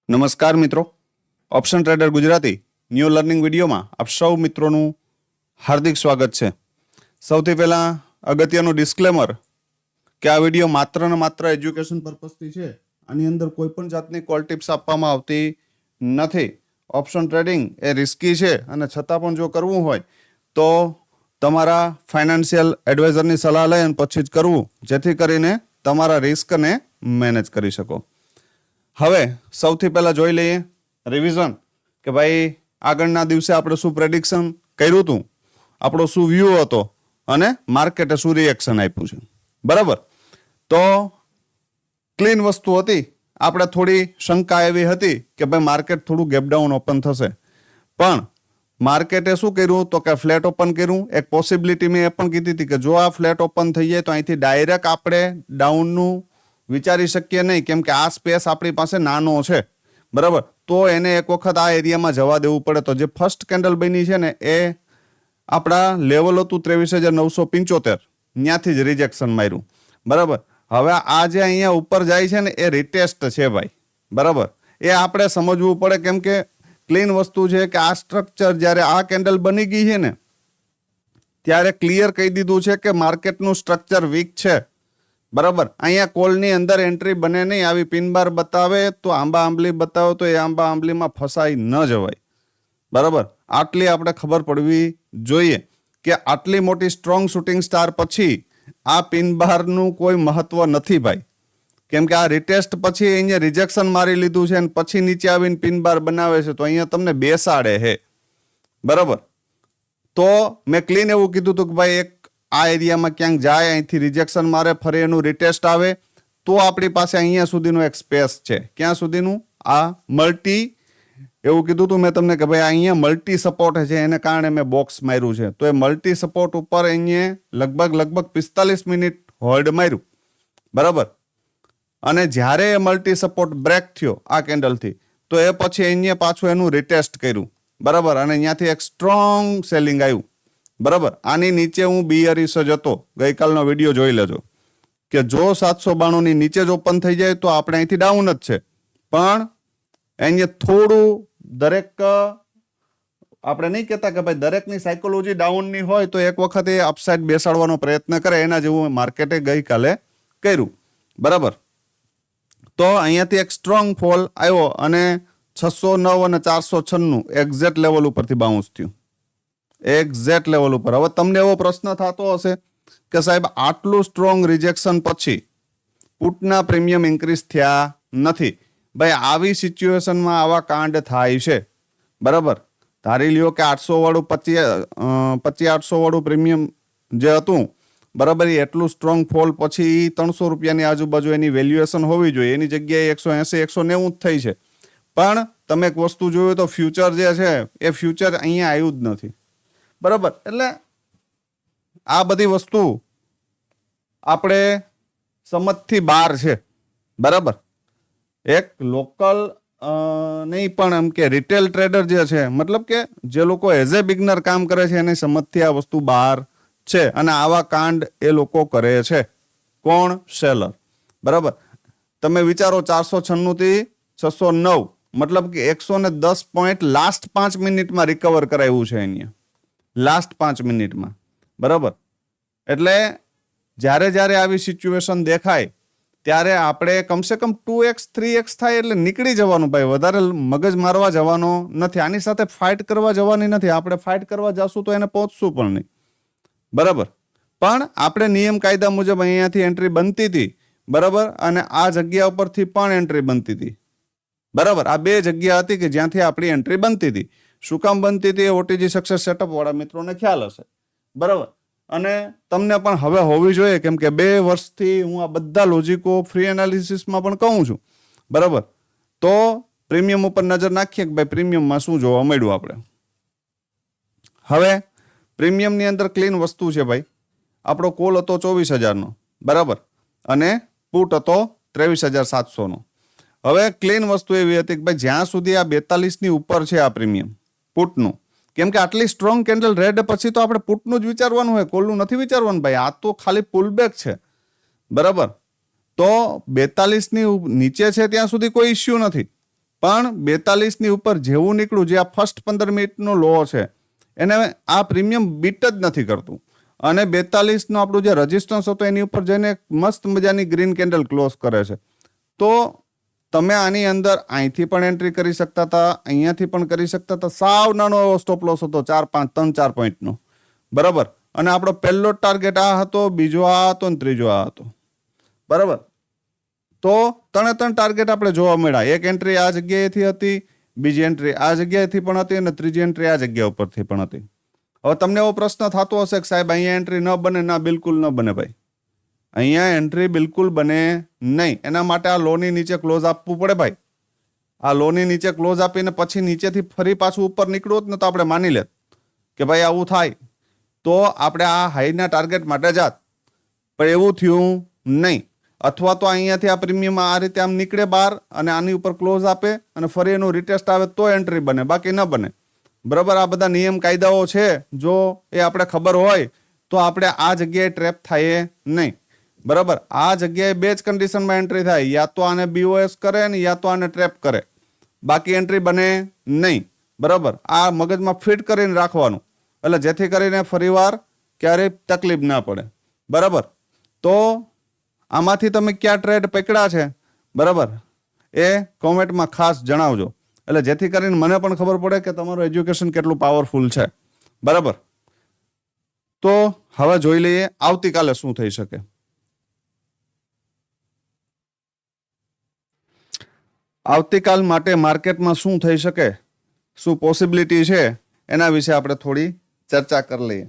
નમસ્કાર મિત્રો, option trader Gujarati new learning વિડીયોમાં આપ સૌ મિત્રોનું હાર્દિક સ્વાગત છે. સૌથી પહેલાં અગત્યનું ડિસ્ક્લેમર કે આ વિડીયો માત્ર ને માત્ર એજ્યુકેશન પર્પઝથી છે. આની અંદર કોઈ પણ જાતની કોલ ટિપ્સ આપવામાં આવતી નથી. ઓપ્શન ટ્રેડિંગ એ રિસ્કી છે અને છતાં પણ જો કરવું હોય તો તમારા ફાઇનાન્શિયલ એડવાઇઝરની સલાહ લઈ અને પછી જ કરવું, જેથી કરીને તમારા રિસ્કને મેનેજ કરી શકો. હવે સૌથી પહેલાં જોઈ લઈએ રિવિઝન કે ભાઈ આગળના દિવસે આપણે શું પ્રેડિક્શન કર્યું હતું, આપણો શું વ્યૂ હતો અને માર્કેટે શું રિએક્શન આપ્યું છે. બરાબર, તો ક્લીન વસ્તુ હતી. આપણે થોડી શંકા એવી હતી કે ભાઈ માર્કેટ થોડું ગેપડાઉન ઓપન થશે, પણ માર્કેટે શું કર્યું તો કે ફ્લેટ ઓપન કર્યું. એક પોસિબિલિટી મેં એ પણ કીધી હતી કે જો આ ફ્લેટ ઓપન થઈ જાય તો અહીંથી ડાયરેક્ટ આપણે ડાઉનનું વિચારી શકીએ નહીં, કેમ કે આ સ્પેસ આપણી પાસે નાનો છે. બરાબર, તો એને એક વખત આ એરિયામાં જવા દેવું પડે. તો જે ફર્સ્ટ કેન્ડલ બની છે ને એ આપણા લેવલ હતું 23,975, ત્યાંથી જ રિજેક્શન માર્યું. બરાબર, હવે આ જે અહીંયા ઉપર જાય છે ને એ રિટેસ્ટ છે ભાઈ. બરાબર, એ આપણે સમજવું પડે, કેમ કે ક્લીન વસ્તુ છે કે આ સ્ટ્રક્ચર જ્યારે આ કેન્ડલ બની ગઈ છે ને ત્યારે ક્લિયર કહી દીધું છે કે માર્કેટનું સ્ટ્રક્ચર વીક છે. બરાબર, અહીંયા કોલની અંદર એન્ટ્રી બને નહીં. આવી પિનબાર બતાવે તો આંબા આંબલી બતાવે તો એ આંબા આંબલીમાં ફસાઈ ન જવાય. બરાબર, આટલી આપણે ખબર પડવી જોઈએ કે આટલી મોટી સ્ટ્રોંગ શૂટિંગ સ્ટાર પછી આ પિનબારનું કોઈ મહત્વ નથી ભાઈ, કેમ કે આ રિટેસ્ટ પછી અહીંયા રિજેક્શન મારી લીધું છે અને પછી નીચે આવીને પિનબાર બનાવે છે, તો અહીંયા તમને બેસાડે છે. બરાબર, તો મેં ક્લીન એવું કીધું હતું કે ભાઈ એક આ એરિયામાં ક્યાંક જાય, અહીંથી રિજેક્શન મારે, ફરી એનું રિટેસ્ટ આવે તો આપણી પાસે અહીંયા સુધીનું એક સ્પેસ છે. ક્યાં સુધીનું? આ મલ્ટી, એવું કીધું હતું મેં તમને કે ભાઈ અહીંયા મલ્ટી સપોર્ટ છે, એને કારણે મેં બોક્સ માર્યું છે. તો એ મલ્ટી સપોર્ટ ઉપર અહીંયા લગભગ 45 મિનિટ હોલ્ડ માર્યું. બરાબર, અને જ્યારે એ મલ્ટી સપોર્ટ બ્રેક થયો આ કેન્ડલથી, તો એ પછી અહીંયા પાછું એનું રિટેસ્ટ કર્યું. બરાબર, અને અહીંયાથી એક સ્ટ્રોંગ સેલિંગ આવ્યું. બરાબર, આની નીચે હું બિયરિશ જ હતો. ગઈકાલનો વિડીયો જોઈ લેજો કે જો 792 ની નીચે જ ઓપન થઈ જાય તો આપણે અહીંથી ડાઉન જ છે, પણ અહીંયા થોડું દરેક આપણે નહીં કહેતા કે ભાઈ દરેકની સાયકોલોજી ડાઉનની હોય તો એક વખત એ અપસાઇડ બેસાડવાનો પ્રયત્ન કરે. એના જેવું માર્કેટે ગઈકાલે કર્યું. બરાબર, તો અહીંયાથી એક સ્ટ્રોંગ ફોલ આવ્યો અને 609 અને 496 એક્ઝેક્ટ લેવલ ઉપરથી બાઉન્સ થયું. એક્ઝેક્ટ લેવલ ઉપર. હવે તમને એવો પ્રશ્ન થતો હશે કે સાહેબ આટલું સ્ટ્રોંગ રિજેક્શન પછી પુટના પ્રીમિયમ ઇન્ક્રીઝ થયા નથી. ભાઈ આવી સિચ્યુએશનમાં આવા કાંડ થાય છે. બરાબર, ધારી લ્યો કે 800 વાળું 2500 વાળું પ્રીમિયમ જે હતું, બરાબર, એ એટલું સ્ટ્રોંગ ફોલ પછી 300 રૂપિયાની આજુબાજુ એની વેલ્યુએશન હોવી જોઈએ. એની જગ્યાએ 180 190 જ થઈ છે. પણ તમે એક વસ્તુ જોયું તો ફ્યુચર જે છે એ ફ્યુચર અહીંયા આવ્યું જ નથી. બરાબર, એટલે આ બધી વસ્તુ આપણે સમજથી બહાર છે. બરાબર, એક લોકલ નહીં પણ એમ કે રિટેલ ટ્રેડર જે છે, મતલબ કે જે લોકો એઝ એ બિગનર કામ કરે છે એની સમજથી આ વસ્તુ બહાર છે અને આવા કાંડ એ લોકો કરે છે. કોણ? સેલર. બરાબર, તમે વિચારો 496 થી 609, મતલબ કે 110 પોઈન્ટ લાસ્ટ 5 મિનિટમાં રિકવર કરાવ્યું છે અહીંયા, લાસ્ટ 5 મિનિટમાં. બરાબર, એટલે જ્યારે આવી સિચ્યુએશન દેખાય ત્યારે આપણે કમસે કમ 2x 3x થાય એટલે નીકળી જવાનું ભાઈ. વધારે મગજ મારવા જવાનો નથી. આની સાથે ફાઇટ કરવા જવાની નથી. આપણે ફાઇટ કરવા જશું તો એને પહોંચશું પણ નહીં. બરાબર, પણ આપણે નિયમ કાયદા મુજબ અહીંયાથી એન્ટ્રી બનતી હતી. બરાબર, અને આ જગ્યા ઉપરથી પણ એન્ટ્રી બનતી હતી. બરાબર, આ બે જગ્યા હતી કે જ્યાંથી આપણી એન્ટ્રી બનતી હતી. શું કામ બનતી હતી? ઓટીજી સક્સેસ સેટઅપ વાળા મિત્રોને ખ્યાલ હશે. બરાબર, અને તમને પણ હવે હોવી જોઈએ, કેમ કે 2 વર્ષથી હું આ બધા લોજિકો ફ્રી એનાલિસિસમાં પણ કહું છું. બરાબર, તો પ્રીમિયમ ઉપર નજર નાખીએ કે ભાઈ પ્રીમિયમમાં શું જોવા મળ્યું આપણે. હવે પ્રીમિયમની અંદર ક્લીન વસ્તુ છે ભાઈ. આપણો કોલ હતો 24,000નો. બરાબર, અને પુટ હતો 23,700નો. હવે ક્લીન વસ્તુ એવી હતી કે ભાઈ જ્યાં સુધી આ 42ની ઉપર છે આ પ્રીમિયમ પુટનું, કેમ કે આટલી સ્ટ્રોંગ કેન્ડલ રેડ પછી તો આપણે પુટનું જ વિચારવાનું હોય, કોલનું નથી વિચારવાનું ભાઈ. આ તો ખાલી પુલબેક છે. બરાબર, તો 42ની નીચે છે ત્યાં સુધી કોઈ ઇસ્યુ નથી. પણ 42ની ઉપર જેવું નીકળ્યું, જે આ ફર્સ્ટ 15 મિનિટનો લો છે, એને આ પ્રીમિયમ બીટ જ નથી કરતું. અને 42નો આપણું જે રેઝિસ્ટન્સ હતો એની ઉપર જઈને મસ્ત મજાની ગ્રીન કેન્ડલ ક્લોઝ કરે છે. તો તમે આની અંદર અહીંથી પણ એન્ટ્રી કરી શકતા હતા, અહીંયાથી પણ કરી શકતા હતા. સાવ નાનો એવો સ્ટોપ લોસ હતો 3-4 પોઈન્ટનો, બરાબર. અને આપણો પહેલો ટાર્ગેટ આ હતો, બીજો આ હતો અને ત્રીજો આ હતો, બરાબર. તો 3 ટાર્ગેટ આપણે જોવા મળ્યા. એક એન્ટ્રી આ જગ્યાએથી હતી, બીજી એન્ટ્રી આ જગ્યાએથી પણ હતી અને ત્રીજી એન્ટ્રી આ જગ્યા ઉપરથી પણ હતી. હવે તમને એવો પ્રશ્ન થતો હશે કે સાહેબ અહીંયા એન્ટ્રી ન બને. ના, બિલકુલ ન બને ભાઈ. અહીંયા એન્ટ્રી બિલકુલ બને નહીં. એના માટે આ લોની નીચે ક્લોઝ આપવું પડે ભાઈ. આ લોની નીચે ક્લોઝ આપીને પછી નીચેથી ફરી પાછું ઉપર નીકળવું જ ને તો આપણે માની લેત કે ભાઈ આવું થાય તો આપણે આ હાઈના ટાર્ગેટ માટે જાત, પણ એવું થયું નહીં. અથવા તો અહીંયાથી આ પ્રીમિયમ આ રીતે આમ નીકળે બહાર અને આની ઉપર ક્લોઝ આપે અને ફરી એનું રિટેસ્ટ આવે તો એન્ટ્રી બને, બાકી ન બને, બરાબર. આ બધા નિયમ કાયદાઓ છે, જો એ આપણે ખબર હોય તો આપણે આ જગ્યાએ ટ્રેપ થાય નહીં, બરાબર. આ જગ્યાએ બે જ કન્ડિશનમાં એન્ટ્રી થાય, યા તો આને બીઓએસ કરે ને યા તો આને ટ્રેપ કરે, બાકી એન્ટ્રી બને નહીં, બરાબર. આ મગજમાં ફિટ કરીને રાખવાનું, એટલે જેથી કરીને ફરીવાર ક્યારેય તકલીફ ના પડે, બરાબર. તો આમાંથી તમે ક્યાં ટ્રેડ પકડ્યા છે, બરાબર, એ કોમેન્ટમાં ખાસ જણાવજો, એટલે જેથી કરીને મને પણ ખબર પડે કે તમારું એજ્યુકેશન કેટલું પાવરફુલ છે, બરાબર. તો હવે જોઈ લઈએ આવતીકાલે શું થઈ શકે. આવતીકાલ માટે માર્કેટમાં શું થઈ શકે, શું પોસિબિલિટી છે, એના વિશે આપણે થોડી ચર્ચા કરી લઈએ.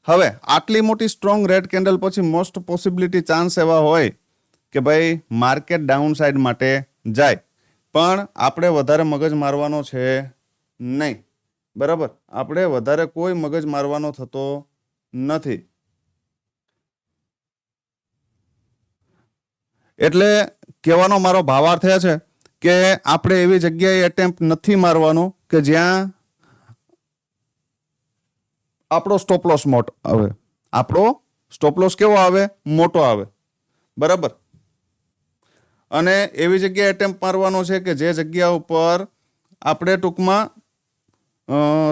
હવે આટલી મોટી સ્ટ્રોંગ રેડ કેન્ડલ પછી મોસ્ટ પોસિબિલિટી ચાન્સ એવા હોય કે ભાઈ માર્કેટ ડાઉન સાઈડ માટે જાય, પણ આપણે વધારે મગજ મારવાનો છે નહીં, બરાબર. આપણે વધારે કોઈ મગજ મારવાનો થતો નથી. એટલે કહેવાનો મારો ભાવાર્થ એ છે કે આપણે એવી જગ્યાએ એટેમ્પ્ટ નથી મારવાનો કે જ્યાં આપણો સ્ટોપ લોસ મોટો આવે. આપણો સ્ટોપ લોસ કેવો આવે? મોટો આવે, બરાબર. અને એવી જગ્યાએ એટેમ્પ્ટ મારવાનો છે કે જે જગ્યા ઉપર આપણે ટૂંકમાં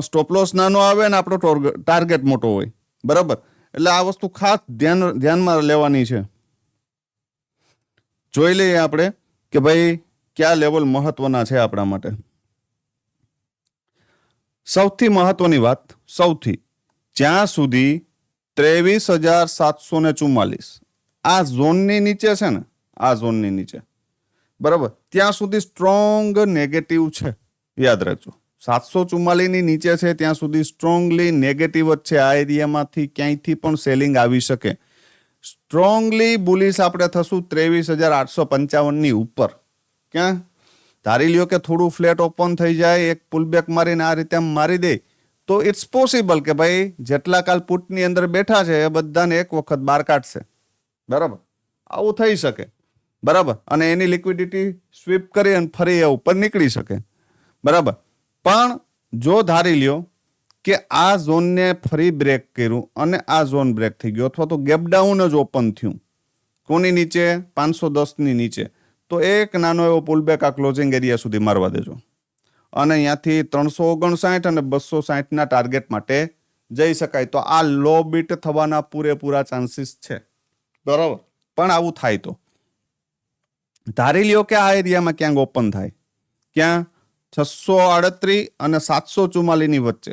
સ્ટોપ લોસ નાનો આવે અને આપણો ટાર્ગેટ મોટો હોય, બરાબર. એટલે આ વસ્તુ ખાસ ધ્યાનમાં લેવાની છે. જોઈ લઈએ આપણે કે ભાઈ કયા લેવલ મહત્વના છે આપણા માટે. સૌથી મહત્વની વાત, જ્યાં સુધી 23,744 આ ઝોનની નીચે છે ને, આ ઝોનની નીચે, બરાબર, ત્યાં સુધી સ્ટ્રોંગ નેગેટિવ છે, યાદ રાખજો. 744 નીચે છે ત્યાં સુધી સ્ટ્રોંગલી નેગેટિવ જ છે. આ એરિયામાંથી ક્યાંયથી પણ સેલિંગ આવી શકે. સ્ટ્રોંગલી બુલિશ આપણે થશું 23,855 ઉપર. ક્યાં ધારી લ્યો કે થોડું ફ્લેટ ઓપન થઈ જાય, એક પુલબેક મારીને આ રીતે મારી દે તો ઇટ્સ પોસિબલ કે ભાઈ જેટલા કાલ પુટની અંદર બેઠા છે એ બધાને એક વખત બહાર કાઢશે, બરાબર. આવું થઈ શકે, બરાબર. અને એની લિક્વિડિટી સ્વીપ કરી અને ફરી એ ઉપર નીકળી શકે, બરાબર. પણ જો ધારી લ્યો કે આ ઝોનને ફરી બ્રેક કર્યું અને આ ઝોન બ્રેક થઈ ગયો અથવા તો ગેપ ડાઉન જ ઓપન થયું, કોની નીચે? 510ની નીચે, તો એક નાનો એવો પુલબેક આ ક્લોઝિંગ એરિયા સુધી મારવા દેજો અને અહીંયાથી 359 અને 260ના ટાર્ગેટ માટે જઈ શકાય. તો આ લો બીટ થવાના પૂરેપૂરા ચાન્સીસ છે, બરાબર. પણ આવું થાય તો ધારી લ્યો કે આ એરિયામાં ક્યાંક ઓપન થાય, ક્યાં? 638 અને 744ની વચ્ચે,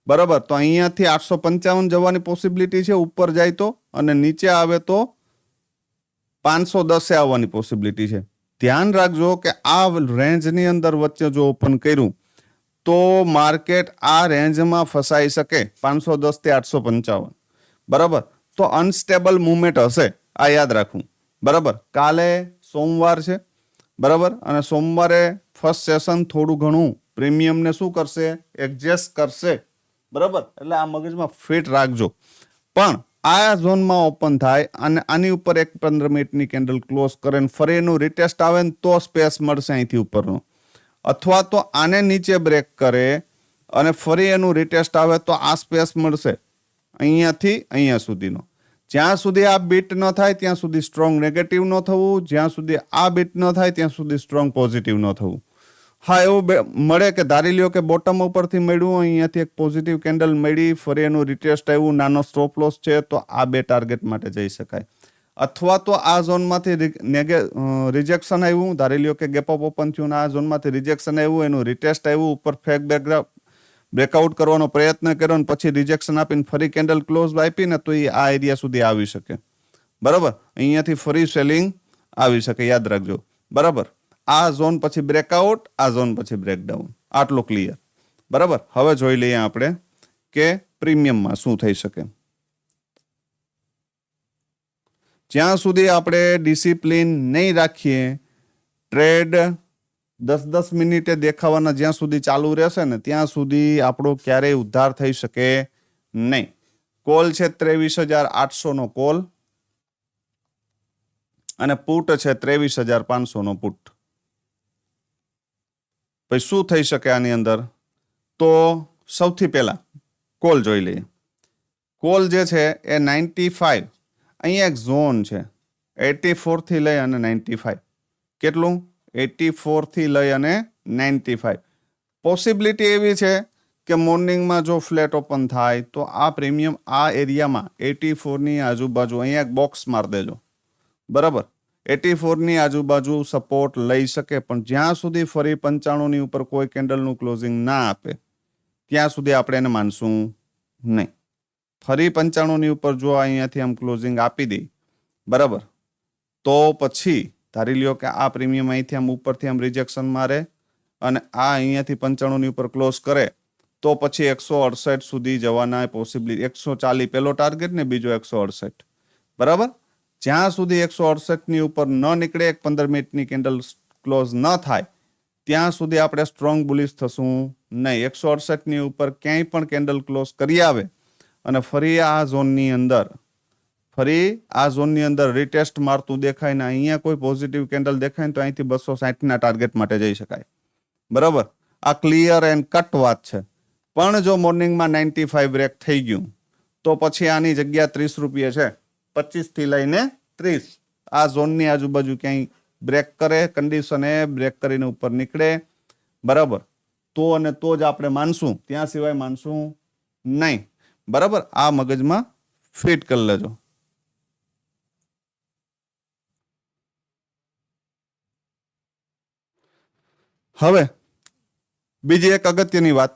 બરાબર. તો અહીંયાથી 855 જવાની પોસિબિલિટી છે ઉપર જાય તો, અને નીચે આવે તો 510 આવવાની પોસિબિલિટી છે. ધ્યાન રાખજો કે આ રેન્જની અંદર વચ્ચે જો ઓપન કર્યું તો માર્કેટ આ રેન્જમાં ફસાઈ શકે, 510 થી 855, બરાબર. તો અનસ્ટેબલ મુવમેન્ટ હશે, આ યાદ રાખવું, બરાબર. કાલે સોમવાર છે, બરાબર. અને સોમવારે ફર્સ્ટ સેશન થોડું ઘણું પ્રીમિયમને શું કરશે? એડજસ્ટ કરશે, બરાબર. એટલે આ મગજમાં ફિટ રાખજો. પણ આ ઝોનમાં ઓપન થાય અને આની ઉપર એક 15 મિનિટની કેન્ડલ ક્લોઝ કરે ને ફરી એનું રિટેસ્ટ આવે ને તો સ્પેસ મળશે અહીંથી ઉપરનો, અથવા તો આને નીચે બ્રેક કરે અને ફરી એનું રિટેસ્ટ આવે તો આ સ્પેસ મળશે અહીંયાથી અહીંયા સુધીનો. જ્યાં સુધી આ બીટ ન થાય ત્યાં સુધી સ્ટ્રોંગ નેગેટિવ ન થવું, જ્યાં સુધી આ બીટ ન થાય ત્યાં સુધી સ્ટ્રોંગ પોઝિટિવ ન થવું. હા, એવું મળે કે ધારી લ્યો કે બોટમ ઉપરથી મળ્યું, અહીંયાથી એક પોઝિટિવ કેન્ડલ મળી, ફરી એનું રિટેસ્ટ આવ્યું, નાનો સ્ટોપ લોસ છે, તો આ બે ટાર્ગેટ માટે જઈ શકાય. અથવા તો આ ઝોનમાંથી રિજેક્શન આવ્યું, ધારી લ્યો કે ગેપ અપ ઓપન થયું, આ ઝોનમાંથી રિજેક્શન આવ્યું, એનું રિટેસ્ટ આવ્યું, ઉપર ફેક બ્રેકઆઉટ કરવાનો પ્રયત્ન કર્યો અને પછી રિજેક્શન આપીને ફરી કેન્ડલ ક્લોઝ આપીને તો એ આ એરિયા સુધી આવી શકે. બરાબર, અહીંયાથી ફરી સેલિંગ આવી શકે, યાદ રાખજો. બરાબર, આ ઝોન પછી બ્રેકઆઉટ, આ ઝોન પછી બ્રેકડાઉન, આટલું ક્લિયર. બરાબર, હવે જોઈ લઈએ આપણે કે પ્રીમિયમમાં શું થઈ શકે. જ્યાં સુધી આપણે ડિસિપ્લિન નહીં રાખીએ, ટ્રેડ 10-10 મિનિટે દેખાવાના જ્યાં સુધી ચાલુ રહેશે ને ત્યાં સુધી આપણો ક્યારેય ઉદ્ધાર થઈ શકે નહીં. કોલ છે 23,800 નો કોલ અને પુટ છે 23,500 નો પુટ. પછી શું થઈ શકે આની અંદર? તો સૌથી પહેલા કોલ જોઈ લઈએ. કોલ જે છે એ 95, અહીંયા એક ઝોન છે 84 થી લઈ અને 95. કેટલું? 84 થી લઈ અને 95. પોસિબિલિટી એવી છે કે મોર્નિંગમાં જો ફ્લેટ ઓપન થાય તો આ પ્રીમિયમ આ એરિયામાં 84 ની આજુબાજુ અહીંયા એક બોક્સ મારી દેજો. બરાબર, 84 ની આજુબાજુ સપોર્ટ લઈ શકે, પણ જ્યાં સુધી ફરી 95 ની ઉપર કોઈ કેન્ડલનું ક્લોઝિંગ ના આપે ત્યાં સુધી આપણે એને માનશું નહીં. ફરી 95 ની ઉપર જો અહીંયાથી આમ ક્લોઝિંગ આપી દે, બરાબર, તો પછી ધારી લ્યો કે આ પ્રીમિયમ અહીંથી આમ ઉપરથી આમ રિજેક્શન મારે અને આ અહીંયાથી 95 ની ઉપર ક્લોઝ કરે તો પછી 168 સુધી જવાના પોસિબિલિટી. 140 પહેલો ટાર્ગેટ ને બીજો 168. બરાબર, જ્યાં સુધી 168 ની ઉપર ન નીકળે, 15 મિનિટની કેન્ડલ ક્લોઝ ન થાય ત્યાં સુધી આપણે સ્ટ્રોંગ બુલિશ થશું નહીં. 168 ની ઉપર ક્યાંય પણ કેન્ડલ ક્લોઝ કરી આવે અને ફરી આ ઝોનની અંદર રિટેસ્ટ મારતું દેખાય ને અહીંયા કોઈ પોઝિટિવ કેન્ડલ દેખાય ને તો અહીંથી 260 ના ટાર્ગેટ માટે જઈ શકાય. બરાબર, આ ક્લિયર એન્ડ કટ વાત છે. પણ જો મોર્નિંગમાં 95 બ્રેક થઈ ગયું તો પછી આની જગ્યા 30 રૂપિયા છે, 25 થી લઈને 30. આ ઝોનની આજુબાજુ ક્યાંય બ્રેક કરે, કન્ડિશન એ બ્રેક કરીને ઉપર નીકળે, બરાબર, તો અને તો જ આપણે માનશું, ત્યાં સિવાય માનશું નહીં. બરાબર, આ મગજમાં ફિટ કરી લેજો. હવે બીજી એક અગત્યની વાત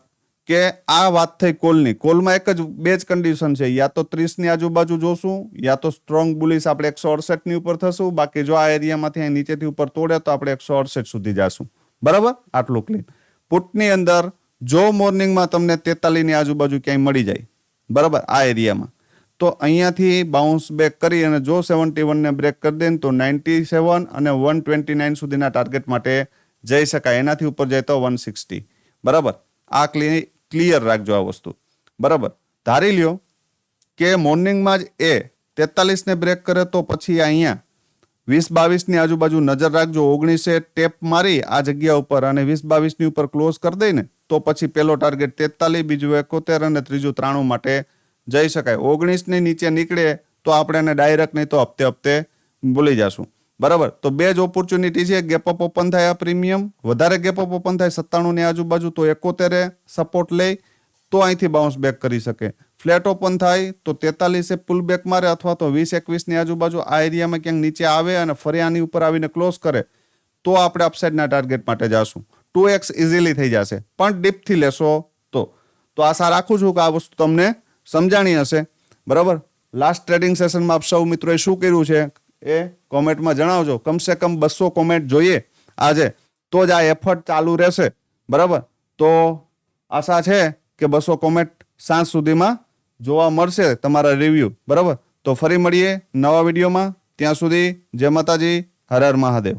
કે આ વાત થઈ કોલની. કોલમાં એક જ બે જ કન્ડિશન છે, યા તો 30 ની આજુબાજુ જોશું, યા તો સ્ટ્રોંગ બુલિશ આપણે 168 ની ઉપર થશું. બાકી જો આ એરિયામાંથી નીચેથી ઉપર તોડે તો આપણે 168 સુધી જશું. બરાબર, આટલું ક્લીન. પુટની અંદર જો મોર્નિંગમાં તમને 43 ની આજુબાજુ ક્યાંય મળી જાય, બરાબર, આ એરિયામાં, તો અહીંયાથી બાઉન્સ બેક કરી અને જો 71 ને બ્રેક કરી દે તો 97 અને 129 સુધીના ટાર્ગેટ માટે જઈ શકાય. એનાથી ઉપર જાય તો 160. બરાબર, આ ક્લિયર રાખજો આ વસ્તુ. બરાબર, ધારી લ્યો કે મોર્નિંગમાં જ એ 43 ને બ્રેક કરે તો પછી અહીંયા 20-22 ની આજુબાજુ નજર રાખજો. 19 ટેપ મારી આ જગ્યા ઉપર અને 20-22 ની ઉપર ક્લોઝ કરી દઈ ને તો પછી પેલો ટાર્ગેટ 43, બીજું 71 અને ત્રીજું 93 માટે જઈ શકાય. 19 ની નીચે નીકળે તો આપણે એને ડાયરેક્ટ નહીં તો હપ્તે હપ્તે ભૂલી જશું. બરાબર, તો બે જ ઓપોર્ચ્યુનિટી છે. ગેપ અપ ઓપન થાય આ પ્રીમિયમ, વધારે ગેપ અપ ઓપન થાય 97 ની આજુબાજુ તો 71 સપોર્ટ લઈ તો અહીંથી બાઉન્સ બેક કરી શકે. ફ્લેટ ઓપન થાય તો 43 પુલ બેક મારે અથવા તો 20-21 ની આજુબાજુ આ એરિયામાં ક્યાંક નીચે આવે અને ફરી આની ઉપર આવીને ક્લોઝ કરે તો આપણે અપસાઇડના ટાર્ગેટ માટે જાશું. 2x ઇઝીલી થઈ જશે, પણ ડીપથી લેશો તો આશા રાખું છું કે આ વસ્તુ તમને સમજાણી હશે. બરાબર, લાસ્ટ ટ્રેડિંગ સેશનમાં આપ સૌ મિત્રોએ શું કર્યું છે એ કોમેન્ટમાં જણાવજો. કમસે કમ 200 કોમેન્ટ જોઈએ આજે, તો જ આ એફર્ટ ચાલુ રહેશે. બરાબર, તો આશા છે કે 200 કોમેન્ટ સાંજ સુધીમાં જોવા મળશે તમારા રિવ્યુ. બરાબર, તો ફરી મળીએ નવા વિડીયોમાં. ત્યાં સુધી જય માતાજી, હર હર મહાદેવ.